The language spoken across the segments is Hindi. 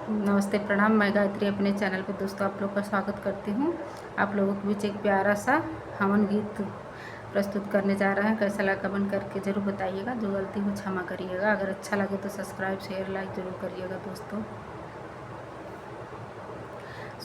नमस्ते प्रणाम। मैं गायत्री अपने चैनल पर दोस्तों आप लोग का स्वागत करती हूँ। आप लोगों के बीच एक प्यारा सा हवन गीत प्रस्तुत करने जा रहे हैं। कैसा लगा कमेंट करके ज़रूर बताइएगा। जो गलती हो क्षमा करिएगा। अगर अच्छा लगे तो सब्सक्राइब शेयर लाइक ज़रूर करिएगा दोस्तों।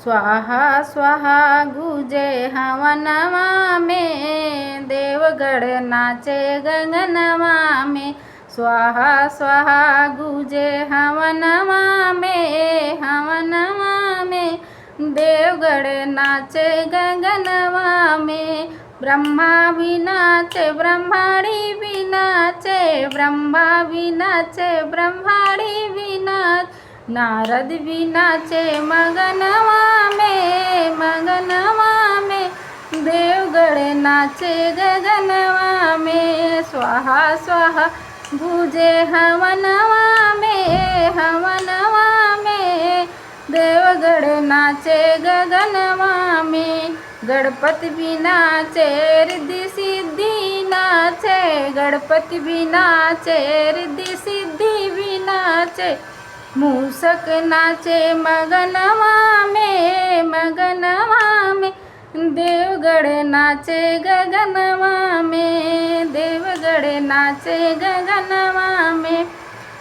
स्वाहा स्वाहा गुजे हवनवा में, देवगढ़ नाचे गगनवा में। स्वाहा स्वाहा गुजे हवनवा में, हवनवा में देवगढ़ नाचे गगनवा में। ब्रह्मा भी नाचे ब्रह्माणी भी नाचे, ब्रह्मा भी नाचे ब्रह्माणी भी नाच। नारद भी नाचे मगनवा में, मगनवा में देवगढ़ नाचे गगनवा में। स्वाहा स्वाहा गूंजे हवनवा में, हवनवा में देवगढ़ नाचे गगनवा में। गणपति भी नाचे रिद्धि सिद्धि नाचे, गणपति भी नाचे रिद्धि सिद्धि भी नाचे। मूषक नाचे मगनवा में, मगनवा में देवगढ़ नाचे गगनवा में, देवगढ़ नाचे गगनवा में।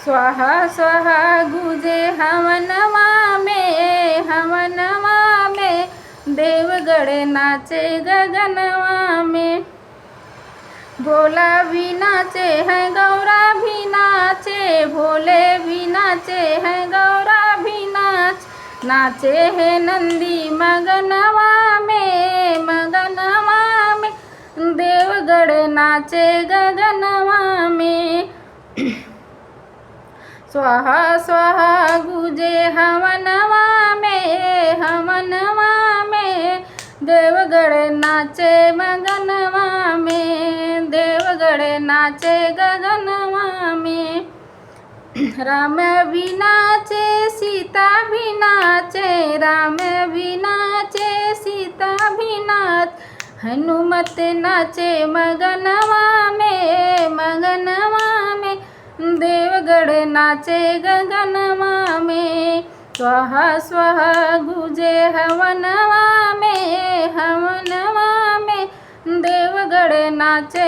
स्वाहा स्वाहा गूंजे हवनवा में, हवनवा में देवगढ़ नाचे गगनवा में। भोला भी नाचे हैं गौरा भी नाचे, भोले भी नाचे हैं गौरा भी नाचे हैं नंदी मगनवा में, मगनवा में देवगढ़ नाचे गगनवा में। स्वाहा स्वाहा गूंजे हवनवा में, हवनवा में देवगढ़ नाचे मगनवा में, देवगढ़ नाचे गगनवा में। राम भी नाचे सीता भी नाचे, राम भी नाचे सीता भी नाच। हनुमत नाचे मगनवा में, मगनवा में देवगढ़ नाचे गगनवा में। स्वाहा स्वाहा गूंजे हवनवा में, हवनवा में देवगढ़ नाचे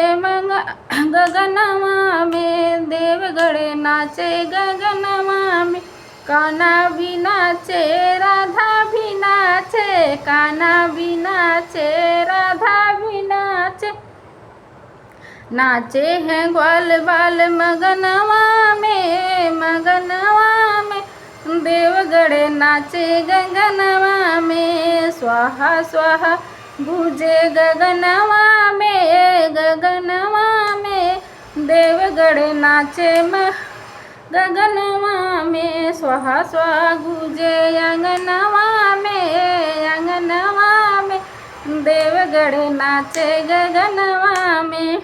गगनवा में, देवगढ़ नाचे गगनवा में। कान्हा भी नाचे राधा भी नाचे, कान्हा भी नाचे राधा भी नाचे। नाचे हैं ग्वाल बाल मगनवा में, मगनवा में देवगढ़ नाचे गगनवा में। स्वाहा स्वाहा गूंजे गगनवा में, गगनवा में देवगढ़ नाचे गगनवा में। स्वाहा स्वाहा गूंजे अंगनवा में, अंगनवा में देवगढ़ नाचे गगनवा में।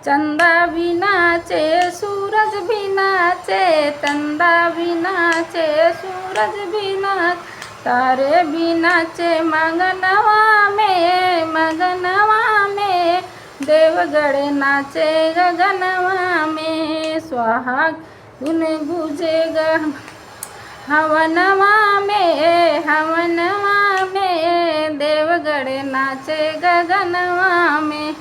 चंदा भी नाचे सूरज भी नाचे, चंदा भी नाचे सूरज भी नाच। तारे भी नाचे मगनवा में, मगनवा में देवगढ़ नाचे गगनवा में। स्वाहा गुन गूंजेगा हवनवा में, हवनवा में देवगढ़ नाचे गगनवा में।